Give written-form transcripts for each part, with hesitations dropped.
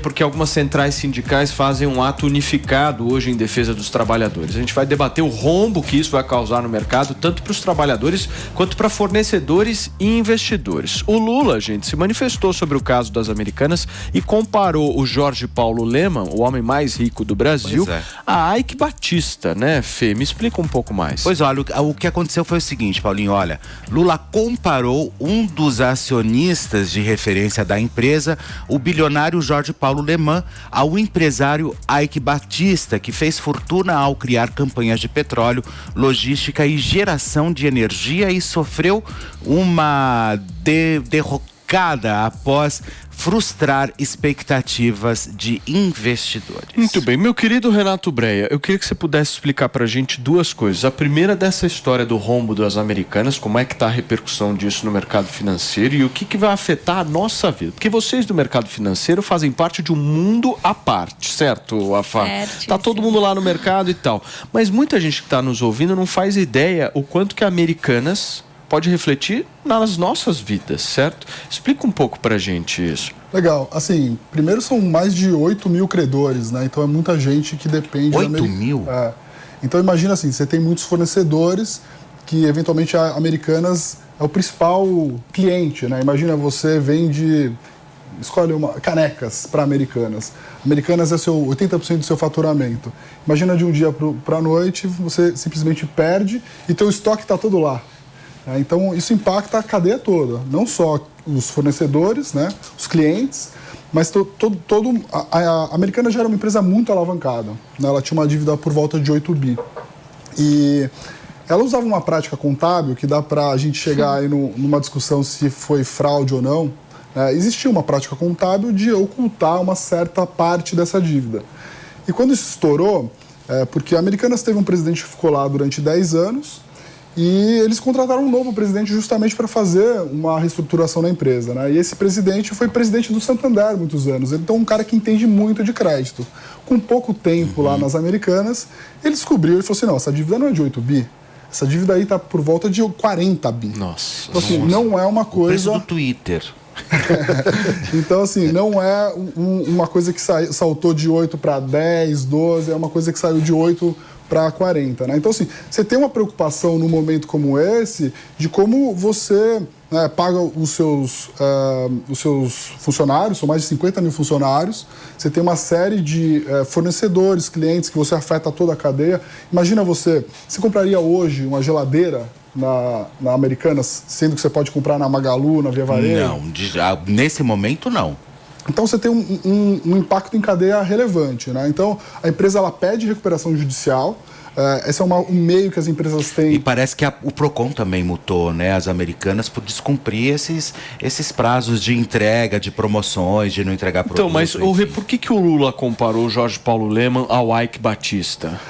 Porque algumas centrais sindicais fazem um ato unificado hoje em defesa dos trabalhadores. A gente vai debater o rombo que isso vai causar no mercado, tanto para os trabalhadores quanto para fornecedores e investidores. O Lula, gente, se manifestou sobre o caso das Americanas e comparou o Jorge Paulo Lemann, o homem mais rico do Brasil, a Eike Batista, né, Fê? Me explica um pouco mais. Pois olha, o que aconteceu foi o seguinte, Paulinho, olha, Lula comparou um dos acionistas de referência da empresa, o bilionário Jorge Paulo Lemann, ao empresário Eike Batista, que fez fortuna ao criar campanhas de petróleo, logística e geração de energia e sofreu uma derrocada após frustrar expectativas de investidores. Muito bem, meu querido Renato Breia, eu queria que você pudesse explicar pra gente duas coisas. A primeira dessa história do rombo das Americanas, como é que tá a repercussão disso no mercado financeiro e o que vai afetar a nossa vida. Porque vocês do mercado financeiro fazem parte de um mundo à parte, certo, Afá? Tá todo mundo lá no mercado e tal. Mas muita gente que tá nos ouvindo não faz ideia o quanto que a Americanas pode refletir nas nossas vidas, certo? Explica um pouco pra gente isso. Legal. Assim, primeiro são mais de 8 mil credores, né? Então é muita gente que depende... 8 mil? É. Então imagina assim, você tem muitos fornecedores que eventualmente a Americanas é o principal cliente, né? Imagina você vende... Escolhe canecas para Americanas. Americanas é 80% do seu faturamento. Imagina de um dia para a noite, você simplesmente perde e teu estoque está todo lá. Então, isso impacta a cadeia toda, não só os fornecedores, né, os clientes, mas a Americanas já era uma empresa muito alavancada, né, ela tinha uma dívida por volta de 8 bi. E ela usava uma prática contábil que dá para a gente chegar aí numa discussão se foi fraude ou não. Existia uma prática contábil de ocultar uma certa parte dessa dívida. E quando isso estourou, porque a Americanas teve um presidente que ficou lá durante 10 anos, e eles contrataram um novo presidente justamente para fazer uma reestruturação na empresa, né? E esse presidente foi presidente do Santander há muitos anos. Então, um cara que entende muito de crédito. Com pouco tempo lá nas Americanas, ele descobriu e falou assim, não, essa dívida não é de 8 bi. Essa dívida aí está por volta de 40 bi. Nossa. Então, assim, não é uma coisa... O preço do Twitter. Então, assim, não é uma coisa que saltou de 8 para 10, 12, é uma coisa que saiu de 8 para 40, né? Então, assim, você tem uma preocupação num momento como esse de como você paga os seus funcionários, são mais de 50 mil funcionários, você tem uma série de fornecedores, clientes que você afeta toda a cadeia. Imagina você compraria hoje uma geladeira na Americanas, sendo que você pode comprar na Magalu, na Via Varejo? Não, nesse momento não. Então você tem um impacto em cadeia relevante, né? Então a empresa ela pede recuperação judicial. Esse é um meio que as empresas têm. E parece que o Procon também multou, né, as Americanas por descumprir esses prazos de entrega, de promoções, de não entregar produto. Então, mas por que o Lula comparou o Jorge Paulo Lemann ao Eike Batista?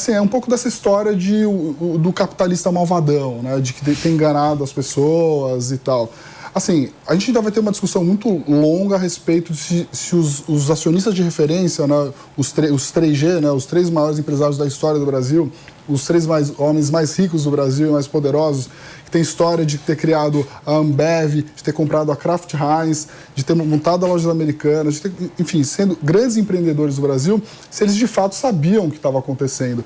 É um pouco dessa história do capitalista malvadão, né? De que tem enganado as pessoas e tal. Assim, a gente ainda vai ter uma discussão muito longa a respeito de se os acionistas de referência, né, os 3G, né, os 3 maiores empresários da história do Brasil, os 3 homens mais ricos do Brasil e mais poderosos, que tem história de ter criado a Ambev, de ter comprado a Kraft Heinz, de ter montado a Lojas Americanas, enfim, sendo grandes empreendedores do Brasil, se eles de fato sabiam o que estava acontecendo.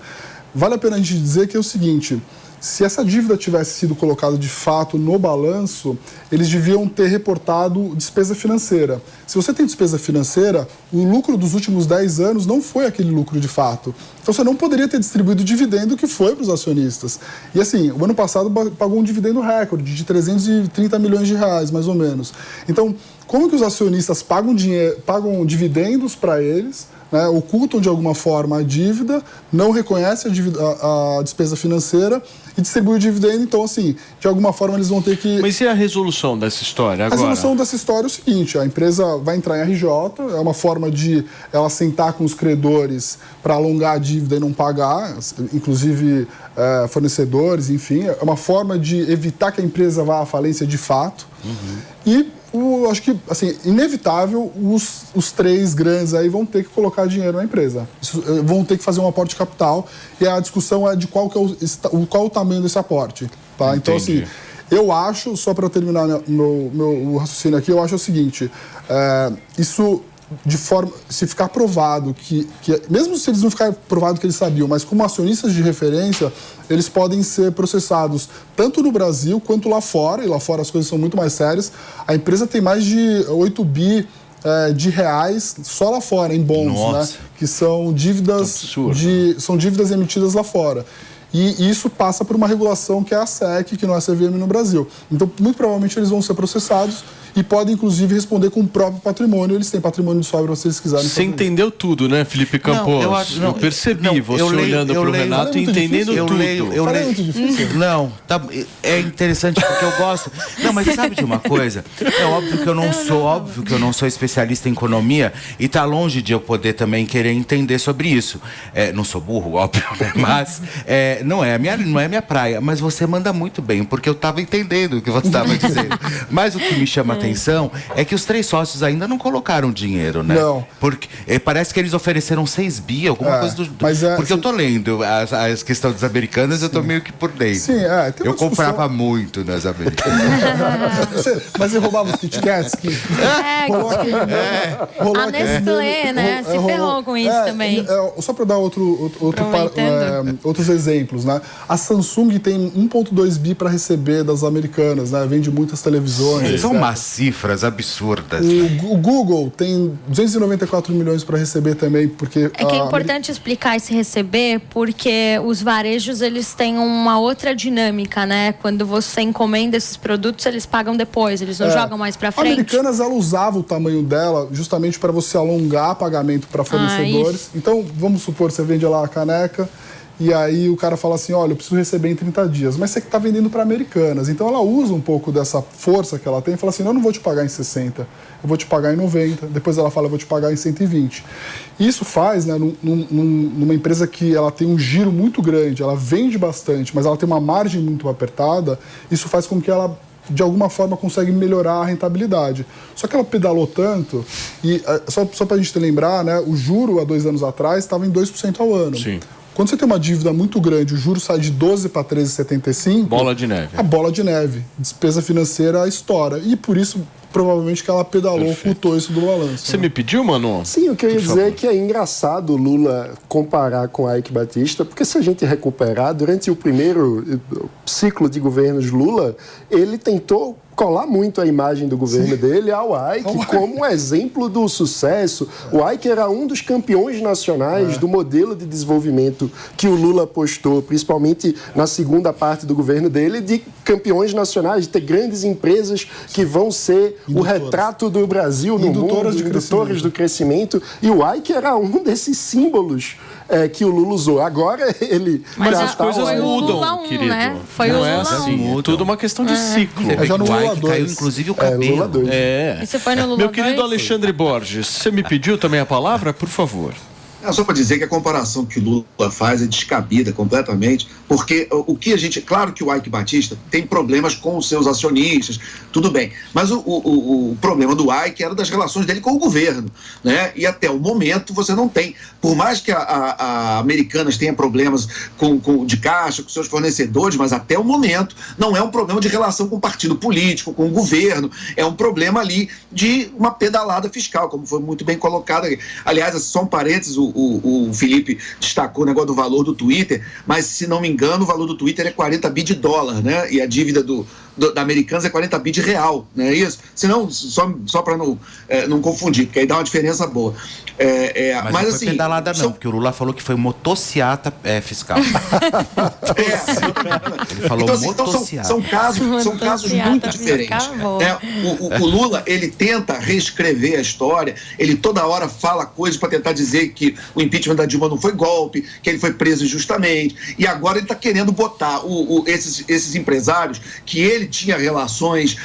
Vale a pena a gente dizer que é o seguinte... Se essa dívida tivesse sido colocada de fato no balanço, eles deviam ter reportado despesa financeira. Se você tem despesa financeira, o lucro dos últimos 10 anos não foi aquele lucro de fato. Então você não poderia ter distribuído o dividendo que foi para os acionistas. E assim, o ano passado pagou um dividendo recorde de 330 milhões de reais, mais ou menos. Então, como que os acionistas pagam dividendos para eles, né, ocultam de alguma forma a dívida, não reconhecem a despesa financeira e distribuem o dividendo? Então, assim, de alguma forma eles vão ter que... Mas e a resolução dessa história agora? A resolução dessa história é o seguinte, a empresa vai entrar em RJ, é uma forma de ela sentar com os credores para alongar a dívida e não pagar, inclusive fornecedores, enfim, é uma forma de evitar que a empresa vá à falência de fato. E acho que, assim, inevitável, os 3 grandes aí vão ter que colocar dinheiro na empresa. Vão ter que fazer um aporte de capital e a discussão é de qual o tamanho desse aporte. Tá? Então, assim, eu acho, só para terminar meu raciocínio aqui, eu acho o seguinte, isso se ficar provado que mesmo se eles não ficarem provado que eles sabiam, mas como acionistas de referência, eles podem ser processados tanto no Brasil quanto lá fora, e lá fora as coisas são muito mais sérias. A empresa tem mais de 8 bi de reais só lá fora, em bonds, né? Que são dívidas, são dívidas emitidas lá fora. E isso passa por uma regulação que é a SEC, que não é a CVM no Brasil. Então, muito provavelmente, eles vão ser processados e podem, inclusive, responder com o próprio patrimônio. Eles têm patrimônio de sobra, se vocês quiserem. Você entendeu tudo, né, Felipe Campos? Eu percebi você olhando para o Renato e entendendo tudo. Eu leio. Muito difícil. Não, é interessante porque eu gosto. Não, mas sabe de uma coisa? É óbvio que eu não sou especialista em economia e tá longe de eu poder também querer entender sobre isso. Não sou burro, óbvio, né? Mas não é a minha praia. Mas você manda muito bem, porque eu estava entendendo o que você estava dizendo. Mas o que me chama a atenção é que os 3 sócios ainda não colocaram dinheiro, né? Não. Porque parece que eles ofereceram 6 bi, alguma coisa do... Porque eu tô lendo as questões das americanas, eu tô meio que por dentro. Sim, tem eu comprava muito nas americanas. Mas você roubava os Kit Kats? A Nestlé, né? Se ferrou com isso também. Só para dar outros exemplos, né? A Samsung tem 1,2 bi para receber das americanas, né? Vende muitas televisões. São umas cifras absurdas. O Google tem 294 milhões para receber também, porque... É que é importante explicar esse receber, porque os varejos, eles têm uma outra dinâmica, né? Quando você encomenda esses produtos, eles pagam depois, eles não jogam mais para frente. A Americanas, ela usava o tamanho dela justamente para você alongar pagamento para fornecedores. Então, vamos supor, você vende lá a caneca, e aí o cara fala assim, olha, eu preciso receber em 30 dias. Mas você que está vendendo para Americanas. Então ela usa um pouco dessa força que ela tem e fala assim, eu não vou te pagar em 60, eu vou te pagar em 90. Depois ela fala, eu vou te pagar em 120. Isso faz, né, numa empresa que ela tem um giro muito grande, ela vende bastante, mas ela tem uma margem muito apertada, isso faz com que ela, de alguma forma, consegue melhorar a rentabilidade. Só que ela pedalou tanto, e só para a gente lembrar, né, o juro há 2 anos atrás estava em 2% ao ano. Sim. Quando você tem uma dívida muito grande, o juro sai de 12 para 13,75... Bola de neve. A bola de neve. Despesa financeira estoura. E por isso, provavelmente, que ela pedalou, ocultou isso do balanço. Você me pediu, Manu? Sim, o que eu ia dizer é que é engraçado o Lula comparar com Eike Batista, porque se a gente recuperar, durante o primeiro ciclo de governos Lula, ele tentou colar muito a imagem do governo dele ao Eike como um exemplo do sucesso. O Eike era um dos campeões nacionais do modelo de desenvolvimento que o Lula apostou, principalmente na segunda parte do governo dele, de campeões nacionais, de ter grandes empresas que vão ser o retrato do Brasil no mundo, indutores do crescimento. E o Eike era um desses símbolos que o Lula usou. Agora ele... Mas as coisas mudam, querido. Né? Foi não o é Lula assim, é tudo uma questão de ciclo. Já no Lula 2. Caiu inclusive o cabelo. Isso foi no Lula Meu querido 2? Alexandre Borges, você me pediu também a palavra? Por favor. Só para dizer que a comparação que o Lula faz é descabida completamente, porque o que a gente... Claro que o Eike Batista tem problemas com os seus acionistas, tudo bem, mas o problema do Eike era das relações dele com o governo, né? E até o momento você não tem. Por mais que a Americanas tenha problemas de caixa, com seus fornecedores, mas até o momento não é um problema de relação com o partido político, com o governo, é um problema ali de uma pedalada fiscal, como foi muito bem colocado aqui. Aliás, só um parênteses, o Felipe destacou o negócio do valor do Twitter, mas se não me engano o valor do Twitter é 40 bi de dólar, né? E a dívida da Americanas é 40 bi de real, não é isso? Senão, só para não confundir, porque aí dá uma diferença boa. Mas não foi assim, pedalada não, porque o Lula falou que foi motociata fiscal. Ele falou então, motociata. São casos muito diferentes. O Lula, ele tenta reescrever a história, ele toda hora fala coisas para tentar dizer que o impeachment da Dilma não foi golpe, que ele foi preso injustamente, e agora ele está querendo botar esses empresários que ele tinha relações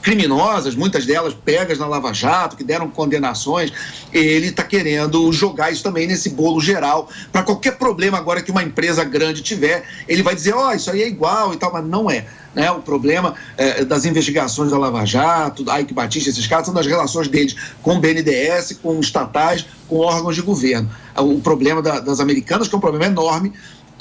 criminosas, muitas delas pegas na Lava Jato, que deram condenações, ele está querendo jogar isso também nesse bolo geral, para qualquer problema agora que uma empresa grande tiver, ele vai dizer, isso aí é igual e tal, mas não é. Né? O problema das investigações da Lava Jato, da Eike Batista, esses casos, são das relações deles com o BNDES, com estatais, com órgãos de governo. O problema das Americanas, que é um problema enorme,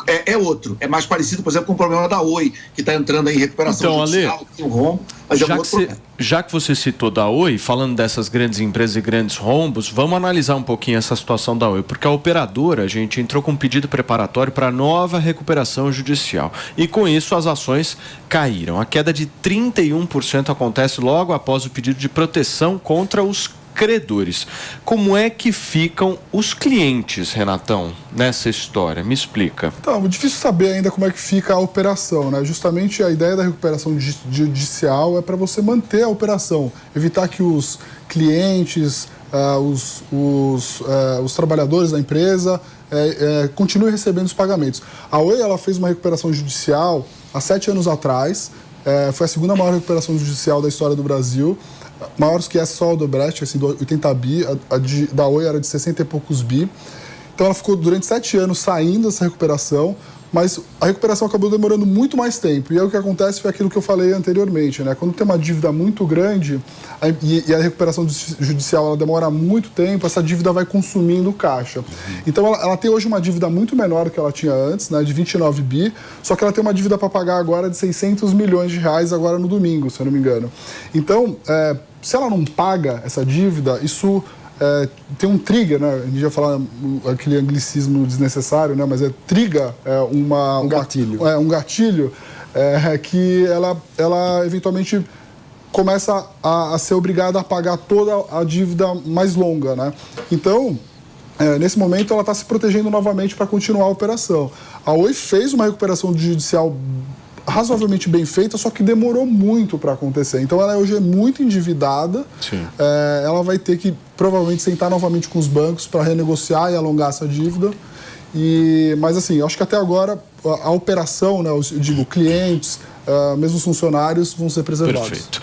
é outro. É mais parecido, por exemplo, com o problema da Oi, que está entrando em recuperação judicial, Ale, tem um rombo, mas é um outro problema. Já que você citou da Oi, falando dessas grandes empresas e grandes rombos, vamos analisar um pouquinho essa situação da Oi, porque a operadora, a gente entrou com um pedido preparatório para nova recuperação judicial. E com isso as ações caíram. A queda de 31% acontece logo após o pedido de proteção contra os credores. Como é que ficam os clientes, Renatão, nessa história? Me explica. Então, é difícil saber ainda como é que fica a operação, né? Justamente a ideia da recuperação judicial é para você manter a operação, evitar que os clientes, os trabalhadores da empresa continuem recebendo os pagamentos. A Oi, ela fez uma recuperação judicial há 7 anos atrás, foi a segunda maior recuperação judicial da história do Brasil, maiores que essa só a Odebrecht, assim, do 80 bi, da Oi era de 60 e poucos bi. Então ela ficou durante 7 anos saindo dessa recuperação, mas a recuperação acabou demorando muito mais tempo. E aí o que acontece foi aquilo que eu falei anteriormente, né? Quando tem uma dívida muito grande e a recuperação judicial ela demora muito tempo, essa dívida vai consumindo caixa. Então ela tem hoje uma dívida muito menor do que ela tinha antes, né? De 29 bi, só que ela tem uma dívida para pagar agora de 600 milhões de reais agora no domingo, se eu não me engano. Então, se ela não paga essa dívida, isso tem um trigger, né? A gente ia falar aquele anglicismo desnecessário, né? Mas trigger um gatilho. Um gatilho que ela eventualmente começa a ser obrigada a pagar toda a dívida mais longa, né? Então, nesse momento, ela está se protegendo novamente para continuar a operação. A Oi fez uma recuperação judicial razoavelmente bem feita, só que demorou muito para acontecer. Então ela hoje é muito endividada. Ela vai ter que provavelmente sentar novamente com os bancos para renegociar e alongar essa dívida. Mas assim, acho que até agora a operação, né, eu digo, clientes, mesmo os funcionários vão ser preservados. Perfeito.